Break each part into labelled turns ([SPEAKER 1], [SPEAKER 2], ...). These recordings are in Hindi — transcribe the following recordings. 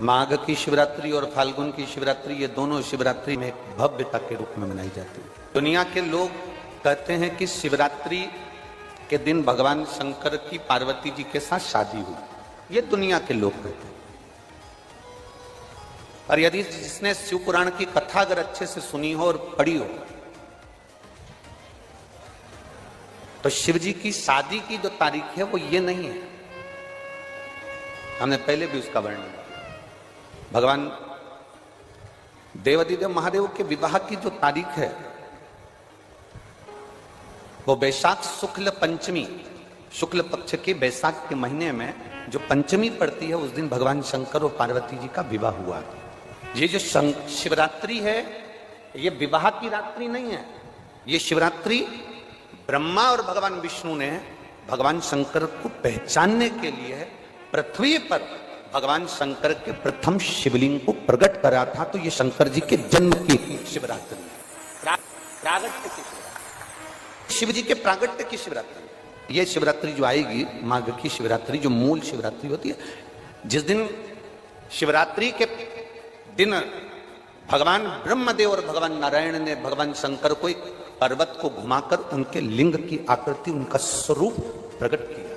[SPEAKER 1] माघ की शिवरात्रि और फाल्गुन की शिवरात्रि, ये दोनों शिवरात्रि में एक भव्यता के रूप में मनाई जाती है। दुनिया के लोग कहते हैं कि शिवरात्रि के दिन भगवान शंकर की पार्वती जी के साथ शादी हुई, ये दुनिया के लोग कहते हैं। और यदि जिसने शिव पुराण की कथा अगर अच्छे से सुनी हो और पढ़ी हो, तो शिव जी की शादी की जो तारीख है वो ये नहीं है। हमने पहले भी उसका वर्णन किया। भगवान देवाधिदेव महादेव के विवाह की जो तारीख है वो बैसाख शुक्ल पंचमी, शुक्ल पक्ष के बैसाख के महीने में जो पंचमी पड़ती है उस दिन भगवान शंकर और पार्वती जी का विवाह हुआ। ये जो शिवरात्रि है ये विवाह की रात्रि नहीं है। ये शिवरात्रि ब्रह्मा और भगवान विष्णु ने भगवान शंकर को पहचानने के लिए पृथ्वी पर भगवान शंकर के प्रथम शिवलिंग को प्रकट करा था। तो ये शंकर जी के जन्म की शिवरात्रि, प्रागट्य की शिवरात्रि, शिव जी के प्रागट्य की शिवरात्रि। ये शिवरात्रि जो आएगी, माघ की शिवरात्रि जो मूल शिवरात्रि होती है, जिस दिन शिवरात्रि के दिन भगवान ब्रह्मदेव और भगवान नारायण ने भगवान शंकर को एक पर्वत को घुमाकर उनके लिंग की आकृति, उनका स्वरूप प्रकट किया,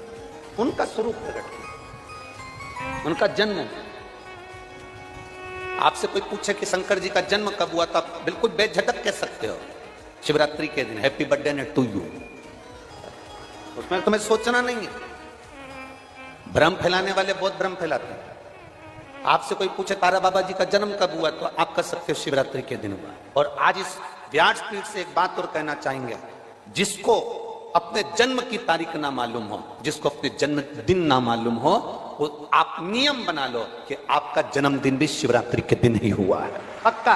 [SPEAKER 1] उनका स्वरूप प्रकट किया, उनका जन्म। आपसे कोई पूछे कि शंकर जी का जन्म कब हुआ, तो आप बिल्कुल बेझटक कह सकते हो शिवरात्रि के दिन, हैप्पी बर्थडे टू यू। उसमें तुम्हें सोचना नहीं है। भ्रम फैलाने वाले बहुत भ्रम फैलाते हैं। आपसे कोई पूछे तारा बाबा जी का जन्म कब हुआ, तो आप कह सकते हो शिवरात्रि के दिन हुआ। और आज इस व्यासपीठ से एक बात और कहना चाहेंगे, जिसको अपने जन्म की तारीख ना मालूम हो, जिसको अपने जन्म दिन ना मालूम हो, वो आप नियम बना लो कि आपका जन्मदिन भी शिवरात्रि के दिन ही हुआ है, पक्का।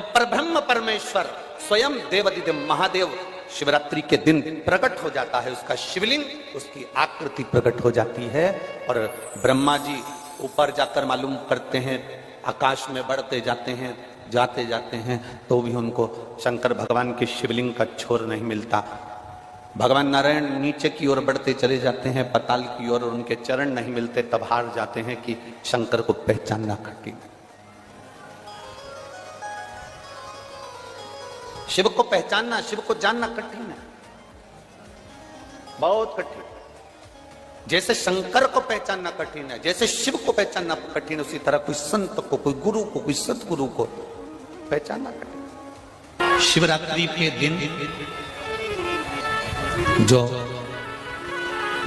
[SPEAKER 1] परब्रह्म परमेश्वर स्वयं देवाधिदेव महादेव शिवरात्रि के दिन प्रकट हो जाता है, उसका शिवलिंग, उसकी आकृति प्रकट हो जाती है। और ब्रह्मा जी ऊपर जाकर मालूम करते हैं, आकाश में बढ़ते जाते हैं, जाते जाते हैं, तो भी उनको शंकर भगवान के शिवलिंग का छोर नहीं मिलता। भगवान नारायण नीचे की ओर बढ़ते चले जाते हैं, पाताल की ओर, और उनके चरण नहीं मिलते, तब हार जाते हैं कि शंकर को पहचानना कठिन है। शिव को पहचानना, शिव को जानना कठिन है, बहुत कठिन। जैसे शंकर को पहचानना कठिन है, जैसे शिव को पहचानना कठिन है, उसी तरह कोई संत को, कोई गुरु को, कोई सतगुरु को पहचानना कठिन। शिवरात्रि के दिन जो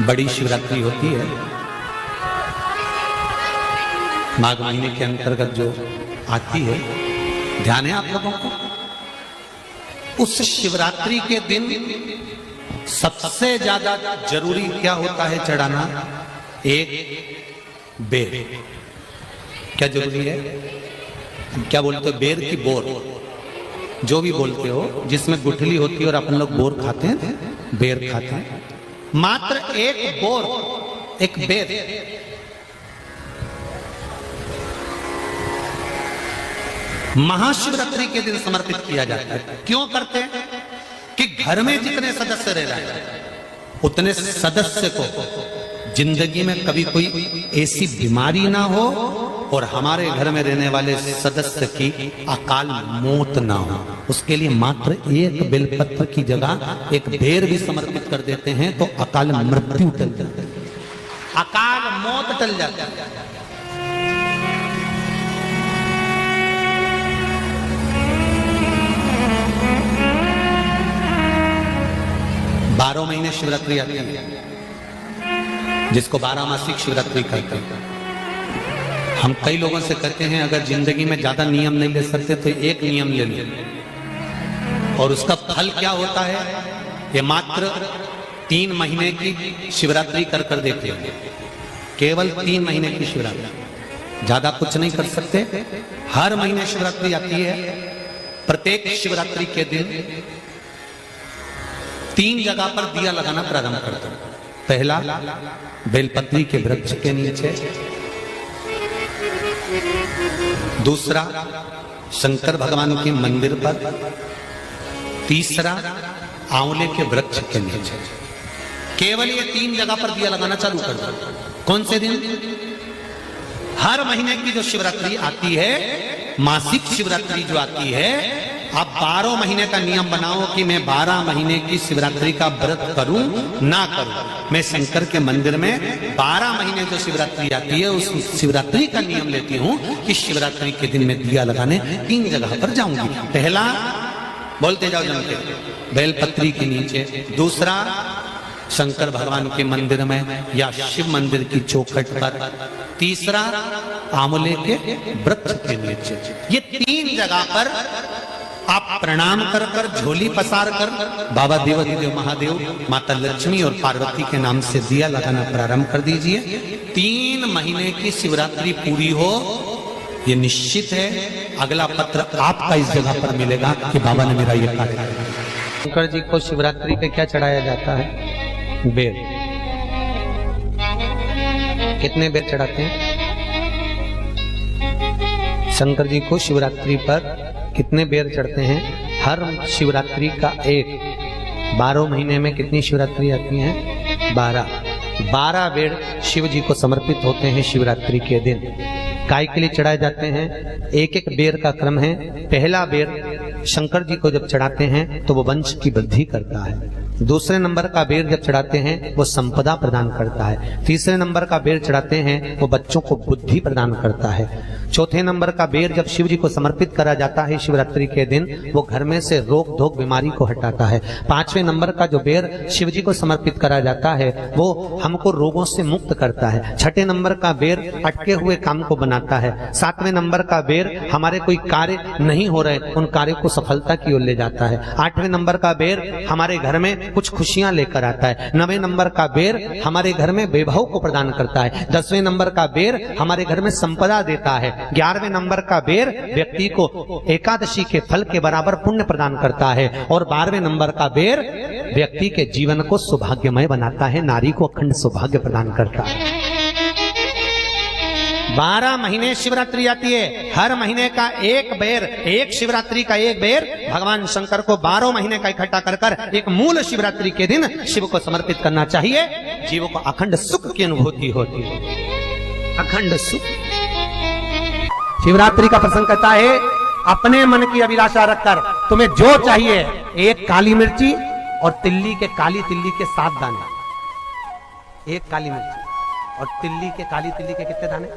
[SPEAKER 1] बड़ी शिवरात्रि होती है, माघ महीने के अंतर्गत जो आती है, ध्यान है आप लोगों को? उस शिवरात्रि के दिन सबसे ज्यादा जरूरी क्या होता है चढ़ाना? एक बेर। क्या जरूरी है? क्या बोलते हो, बेर की बोर, जो भी बोलते हो, जिसमें गुठली होती है और अपन लोग बोर खाते हैं, बेर खाते हैं। मात्र एक बोर, एक बेर, महाशिवरात्रि के दिन समर्पित किया जाता है। क्यों करते हैं? कि घर में जितने सदस्य रह रहे हैं उतने सदस्य को जिंदगी में कभी कोई ऐसी बीमारी ना हो और हमारे घर में रहने वाले सदस्य की अकाल मौत ना हो, उसके लिए मात्र एक बेलपत्र की जगह एक बेर भी समर्पित कर देते हैं तो अकाल मृत्यु टल जाती है, अकाल मौत टल जाती है। 12 महीने शिवरात्रि आती है, जिसको 12 मासिक शिवरात्रि कहते हैं। हम कई लोगों से कहते हैं अगर जिंदगी में ज्यादा नियम नहीं ले सकते तो एक नियम ले लो, और उसका फल क्या होता है? ये मात्र 3 महीने की शिवरात्रि कर कर देते हैं, केवल 3 महीने की शिवरात्रि, ज्यादा कुछ नहीं कर सकते। हर महीने शिवरात्रि आती है। प्रत्येक शिवरात्रि के दिन 3 जगह पर दिया लगाना प्रारंभ करते हैं। पहला, बेलपत्री के वृक्ष के नीचे। दूसरा, शंकर भगवान के मंदिर पर। तीसरा, आंवले के वृक्ष के नीचे। केवल ये 3 जगह पर दिया लगाना चालू कर दो। कौन से दिन? हर महीने की जो शिवरात्रि आती है, मासिक शिवरात्रि जो आती है, आप 12 महीने का नियम बनाओ कि मैं 12 महीने की शिवरात्रि का व्रत करूं ना करूं। मैं शंकर के मंदिर में 12 महीने जो शिवरात्रि आती है उस शिवरात्रि का नियम लेती हूं कि शिवरात्रि के दिन मैं दिया लगाने 3 जगह पर जाऊंगी। पहला, बोलते जाओ जम के, बेलपत्री के नीचे। दूसरा, शंकर भगवान के मंदिर में या शिव मंदिर की चौखट पर। तीसरा, आंवले के वृक्ष के नीचे। ये 3 जगह पर आप प्रणाम कर कर, झोली पसार कर बाबा देवाधिदेव महादेव, माता लक्ष्मी और पार्वती के नाम से दिया लगाना प्रारंभ कर दीजिए। 3 महीने की शिवरात्रि पूरी हो, ये निश्चित है अगला पत्र आपका इस जगह पर मिलेगा कि बाबा ने मेरा ये कार्य किया। शंकर जी को शिवरात्रि पे क्या चढ़ाया जाता है? बेर। कितने बेर चढ़ाते हैं? शंकर जी को शिवरात्रि पर कितने बेर चढ़ते हैं? हर शिवरात्रि का एक। 12 महीने में कितनी शिवरात्रि आती हैं? 12 बेर शिव जी को समर्पित होते हैं शिवरात्रि के दिन। काय के लिए चढ़ाए जाते हैं? एक एक बेर का क्रम है। पहला बेर शंकर जी को जब चढ़ाते हैं तो वो वंश की वृद्धि करता है। दूसरे नंबर का बेर जब चढ़ाते हैं वो संपदा प्रदान करता है। तीसरे नंबर का बेर चढ़ाते हैं वो बच्चों को बुद्धि प्रदान करता है। चौथे नंबर का बेर जब शिव जी को समर्पित करा जाता है शिवरात्रि के दिन, वो घर में से रोग धोक बीमारी को हटाता है। 5वें नंबर का जो बेर शिव जी को समर्पित करा जाता है वो हमको रोगों से मुक्त करता है। 6ठे नंबर का बेर अटके हुए काम को बनाता है। 7वें नंबर का बेर हमारे कोई कार्य नहीं हो रहे उन कार्यों को सफलता की ओर ले जाता है। 8वें नंबर का बेर हमारे घर में कुछ खुशियां लेकर आता है। 9वें नंबर का बेर हमारे घर में वैभव को प्रदान करता है। 10वें नंबर का बेर हमारे घर में संपदा देता है। 11वें नंबर का बेर व्यक्ति को एकादशी के फल के बराबर पुण्य प्रदान करता है। और 12वें नंबर का बेर व्यक्ति के जीवन को सौभाग्यमय बनाता है, नारी को अखंड सौभाग्य प्रदान करता है। 12 महीने शिवरात्रि आती है। हर महीने का एक बेर, एक शिवरात्रि का एक बेर भगवान शंकर को 12 महीने का इकट्ठा कर कर एक मूल शिवरात्रि के दिन शिव को समर्पित करना चाहिए। जीवों को अखंड सुख की अनुभूति होती है, अखंड सुख। शिवरात्रि का प्रसंग कहता है अपने मन की अभिलाषा रखकर तुम्हें जो चाहिए, एक काली मिर्ची और तिल्ली के, काली तिल्ली के 7 दाने। एक काली मिर्ची और तिल्ली के, काली तिल्ली के कितने दाने?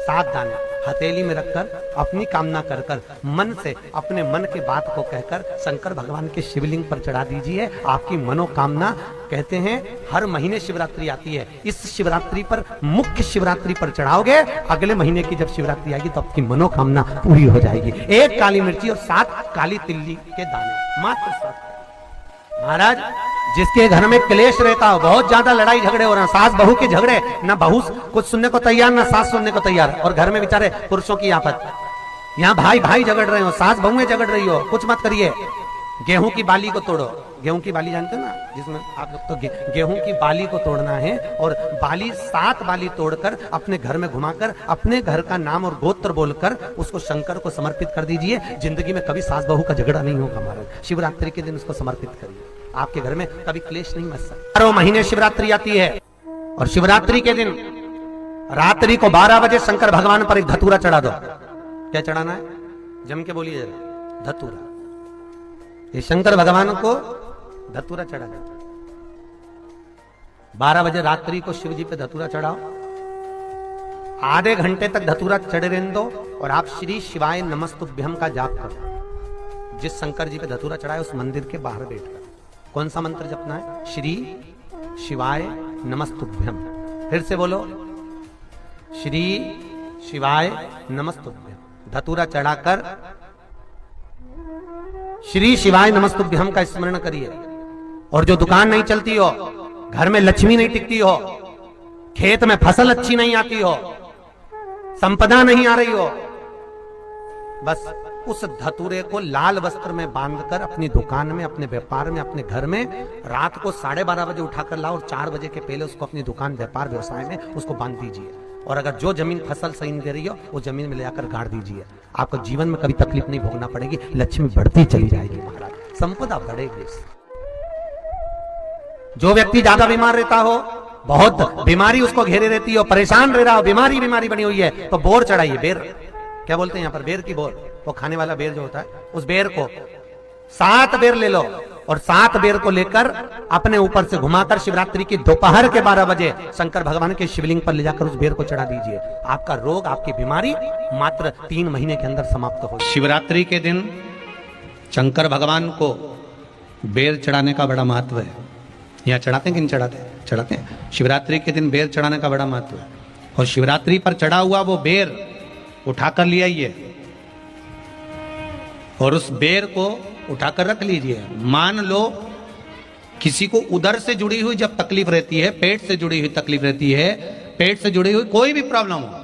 [SPEAKER 1] 7 दाने हथेली में रखकर अपनी कामना कर कर मन से अपने मन के बात को कहकर शंकर भगवान के शिवलिंग पर चढ़ा दीजिए। आपकी मनोकामना, कहते हैं हर महीने शिवरात्रि आती है, इस शिवरात्रि पर, मुख्य शिवरात्रि पर चढ़ाओगे, अगले महीने की जब शिवरात्रि आएगी तो आपकी मनोकामना पूरी हो जाएगी। एक काली मिर्ची और 7 काली तिल्ली के दाने, मात्र 7। महाराज, जिसके घर में क्लेश रहता हो, बहुत ज्यादा लड़ाई झगड़े हो रहे हैं, सास बहू के झगड़े, ना बहू कुछ सुनने को तैयार ना सास सुनने को तैयार, और घर में बेचारे पुरुषों की आफत, यहाँ भाई भाई झगड़ रहे हो, सास बहुएं झगड़ रही हो, कुछ मत करिए। गेहूं की बाली को तोड़ो। गेहूं की बाली जानते हो ना, जिसमें आप लोग तो गेहूं की बाली को तोड़ना है और बाली 7 बाली तोड़कर अपने घर में घुमाकर अपने घर का नाम और गोत्र बोलकर उसको शंकर को समर्पित कर दीजिए। जिंदगी में कभी सास बहू का झगड़ा नहीं होगा। महाराज, शिवरात्रि के दिन उसको समर्पित करिए, आपके घर में कभी क्लेश नहीं मच सकता। 12 महीने शिवरात्रि आती है और शिवरात्रि के दिन रात्रि को 12 बजे शंकर भगवान पर एक धतूरा चढ़ा दो। क्या चढ़ाना है? जम के बोलिए जरा। धतूरा। ये शंकर भगवान को धतूरा चढ़ा जाता है। 12 बजे रात्रि को शिव जी पे धतूरा चढ़ाओ, आधे घंटे तक धतूरा चढ़े रहने दो और आप श्री शिवाय नमस्तुभ्यम का जाप करो। जिस शंकर जी पे धतूरा चढ़ाए उस मंदिर के बाहर बैठकर कौन सा मंत्र जपना है? श्री शिवाय नमस्तुभ्यम। फिर से बोलो, श्री शिवाय नमस्तुभ्यम। धतूरा चढ़ाकर श्री शिवाय नमस्तुभ्यम का स्मरण करिए। और जो दुकान नहीं चलती हो, घर में लक्ष्मी नहीं टिकती हो, खेत में फसल अच्छी नहीं आती हो, संपदा नहीं आ रही हो, बस उस धतूरे को लाल वस्त्र में बांधकर अपनी दुकान में, अपने व्यापार में, अपने घर में रात को 12:30 बजे उठाकर लाओ और 4 बजे के पहले उसको अपनी दुकान, व्यापार, व्यवसाय में उसको बांध दीजिए। और अगर जो जमीन फसल सही दे रही हो वो जमीन में ले जाकर गाड़ दीजिए। आपको जीवन में कभी तकलीफ नहीं भोगना पड़ेगी, लक्ष्मी बढ़ती चली जाएगी, महाराज संपदा बढ़ेगी। जो व्यक्ति ज्यादा बीमार रहता हो बहुत बीमारी उसको घेरे रहती है और परेशान रह रहा हो, बीमारी बीमारी बनी हुई है, तो बोर चढ़ाइए, बेर, क्या बोलते हैं यहाँ पर, बेर की बोर, वो खाने वाला बेर जो होता है, उस बेर को 7 बेर ले लो और 7 बेर को लेकर अपने ऊपर से घुमाकर शिवरात्रि की दोपहर के 12 बजे शंकर भगवान के शिवलिंग पर ले जाकर उस बेर को चढ़ा दीजिए। आपका रोग, आपकी बीमारी मात्र 3 महीने के अंदर समाप्त हो। शिवरात्रि के दिन शंकर भगवान को बेर चढ़ाने का बड़ा महत्व है। यहाँ चढ़ाते हैं कि नहीं चढ़ाते? चढ़ाते हैं। शिवरात्रि के दिन बेर चढ़ाने का बड़ा महत्व है। और शिवरात्रि पर चढ़ा हुआ वो बेर उठाकर ले आइए और उस बेर को उठाकर रख लीजिए। मान लो किसी को उदर से जुड़ी हुई जब तकलीफ रहती है, पेट से जुड़ी हुई तकलीफ रहती है, पेट से जुड़ी हुई कोई भी प्रॉब्लम हो,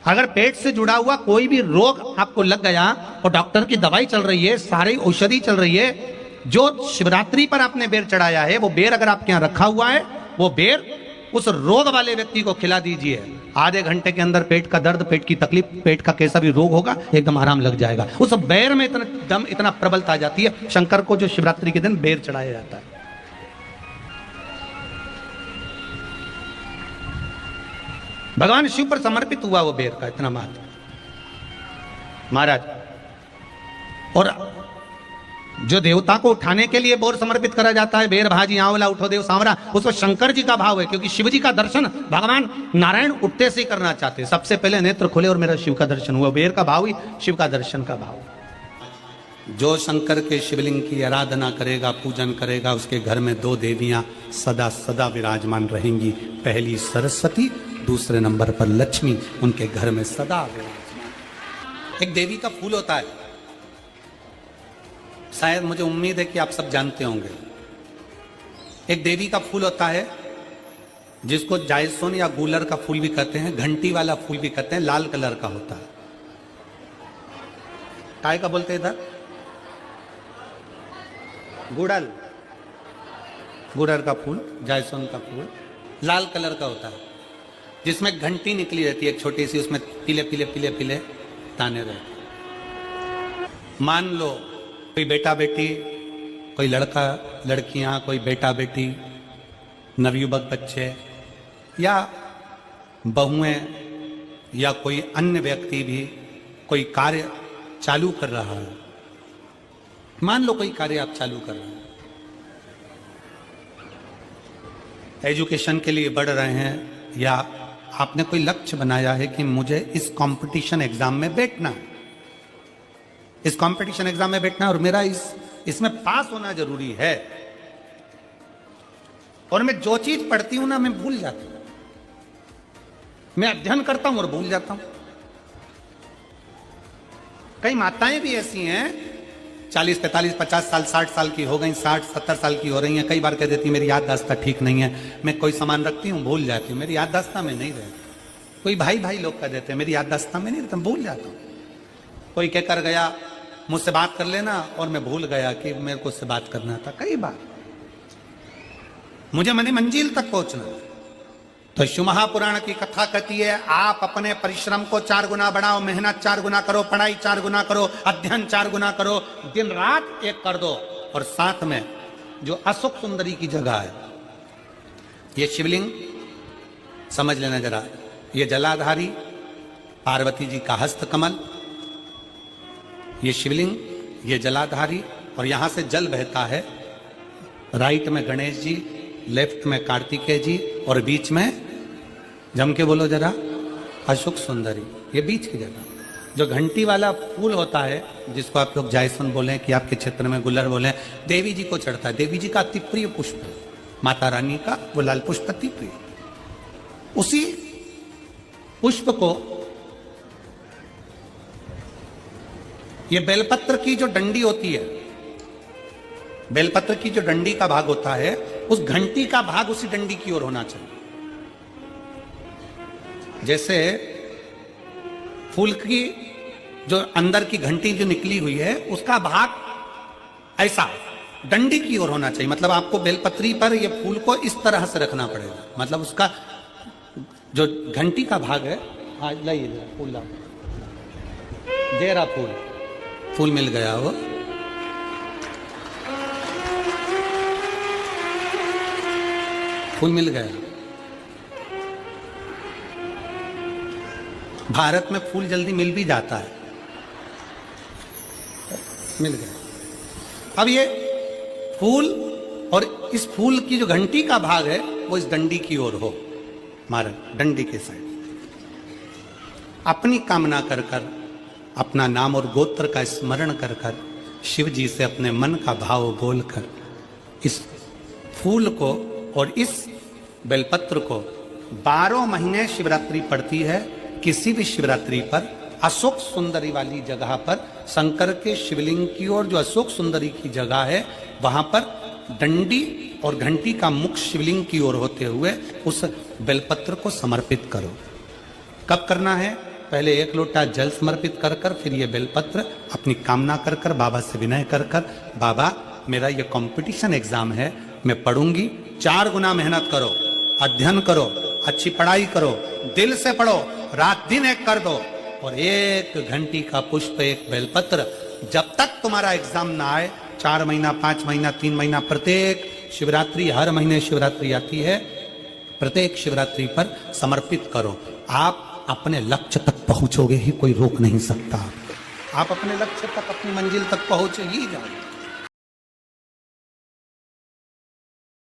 [SPEAKER 1] अगर पेट से जुड़ा हुआ कोई भी रोग आपको लग गया और डॉक्टर की दवाई चल रही है, सारी औषधि चल रही है, जो शिवरात्रि पर आपने बेर चढ़ाया है, वो बेर अगर आपके यहां रखा हुआ है, वो बेर उस रोग वाले व्यक्ति को खिला दीजिए। आधे घंटे के अंदर पेट का दर्द, पेट की तकलीफ, पेट का कैसा भी रोग होगा, एकदम आराम लग जाएगा। उस बेर में इतना दम, इतना प्रबलता आ जाती है शंकर को, जो शिवरात्रि के दिन बेर चढ़ाया जाता है। भगवान शिव पर समर्पित हुआ वो बेर का इतना महत्व महाराज। और जो देवता को उठाने के लिए बोर समर्पित करा जाता है, बेर भाजी आंवला उठो देव सांवरा, उसमें शंकर जी का भाव है, क्योंकि शिव जी का दर्शन भगवान नारायण उठते से ही करना चाहते हैं। सबसे पहले नेत्र खोले और मेरा शिव का दर्शन हुआ। बेर का भाव ही शिव का दर्शन का भाव। जो शंकर के शिवलिंग की आराधना करेगा, पूजन करेगा, उसके घर में 2 देवियां सदा सदा विराजमान रहेंगी। पहली सरस्वती, दूसरे नंबर पर लक्ष्मी, उनके घर में सदा विराजमान। एक देवी का फूल होता है, शायद मुझे उम्मीद है कि आप सब जानते होंगे। एक देवी का फूल होता है जिसको जायसोन या गूलर का फूल भी कहते हैं, घंटी वाला फूल भी कहते हैं, लाल कलर का होता है। काय का बोलते हैं इधर? गुड़ल, गुड़र का फूल, जायसोन का फूल लाल कलर का होता है, जिसमें घंटी निकली रहती है एक छोटी सी, उसमें पीले पीले पीले पीले ताने रहते। मान लो कोई बेटा बेटी, कोई लड़का लड़कियां, कोई बेटा बेटी, नवयुवक बच्चे या बहुएं या कोई अन्य व्यक्ति भी कोई कार्य चालू कर रहा है। मान लो कोई कार्य आप चालू कर रहे हैं, एजुकेशन के लिए बढ़ रहे हैं, या आपने कोई लक्ष्य बनाया है कि मुझे इस कंपटीशन एग्जाम में बैठना है, इस कंपटीशन एग्जाम में बैठना है और मेरा इसमें पास होना जरूरी है, और मैं जो चीज पढ़ती हूं ना मैं भूल जाता हूं, मैं अध्ययन करता हूं और भूल जाता हूं। कई माताएं भी ऐसी हैं 40, 43, 50 साल, 60 साल की हो गई, 60, 70 साल की हो रही हैं, कई बार कह देती मेरी याददाश्त ठीक नहीं है, मैं कोई सामान रखती हूँ भूल जाती हूँ, मेरी याददाश्त में नहीं रहती। कोई भाई भाई लोग कह देते हैं मेरी याददाश्त में नहीं रहता, भूल जाता हूँ। कोई कह कर गया मुझसे बात कर लेना और मैं भूल गया कि मेरे को उससे बात करना था। कई बार मुझे मनी मंजिल तक पहुंचना। तो शिव महापुराण की कथा कहती है आप अपने परिश्रम को 4 गुना बढ़ाओ, मेहनत 4 गुना करो, पढ़ाई 4 गुना करो, अध्ययन 4 गुना करो, दिन रात एक कर दो। और साथ में जो अशोक सुंदरी की जगह है, ये शिवलिंग समझ लेना जरा, ये जलाधारी पार्वती जी का हस्त कमल, ये शिवलिंग, ये जलाधारी, और यहां से जल बहता है। राइट में गणेश जी, लेफ्ट में कार्तिकेय जी, और बीच में जम के बोलो जरा अशोक सुंदरी। ये बीच की जगह जो घंटी वाला फूल होता है, जिसको आप लोग जायसोन बोले कि आपके क्षेत्र में गुलर बोले, देवी जी को चढ़ता है। देवी जी का अति प्रिय पुष्प, माता रानी का वो लाल पुष्प अति प्रिय। उसी पुष्प को ये बेलपत्र की जो डंडी होती है, बेलपत्र की जो डंडी का भाग होता है, उस घंटी का भाग उसी डंडी की ओर होना चाहिए। जैसे फूल की जो अंदर की घंटी जो निकली हुई है, उसका भाग ऐसा डंडी की ओर होना चाहिए। मतलब आपको बेलपत्री पर ये फूल को इस तरह से रखना पड़ेगा। मतलब उसका जो घंटी का भाग है, आज लाइए फूल ला, जेरा फूल, फूल मिल गया वो, फूल मिल गया। भारत में फूल जल्दी मिल भी जाता है, मिल गया। अब ये फूल और इस फूल की जो घंटी का भाग है वो इस डंडी की ओर हो, मारा डंडी के साइड। अपनी कामना कर कर, अपना नाम और गोत्र का स्मरण कर कर, शिव जी से अपने मन का भाव बोलकर इस फूल को और इस बेलपत्र को 12 महीने शिवरात्रि पड़ती है। किसी भी शिवरात्रि पर अशोक सुंदरी वाली जगह पर, शंकर के शिवलिंग की ओर जो अशोक सुंदरी की जगह है वहां पर डंडी और घंटी का मुख शिवलिंग की ओर होते हुए उस बेलपत्र को समर्पित करो। कब करना है? पहले 1 लोटा जल समर्पित कर कर, फिर ये बेलपत्र अपनी कामना कर कर, बाबा से विनय कर कर, बाबा मेरा ये कंपटीशन एग्जाम है, मैं पढ़ूंगी, 4 गुना मेहनत करो, अध्ययन करो, अच्छी पढ़ाई करो, दिल से पढ़ो, रात दिन एक कर दो, और 1 घंटी का पुष्प, 1 बेलपत्र, जब तक तुम्हारा एग्जाम ना आए, 4 महीना, 5 महीना, 3 महीना, प्रत्येक शिवरात्रि, हर महीने शिवरात्रि आती है, प्रत्येक शिवरात्रि पर समर्पित करो। आप अपने लक्ष्य तक पहुंचोगे ही, कोई रोक नहीं सकता। आप अपने लक्ष्य तक, अपनी मंजिल तक पहुंच ही जाओगे।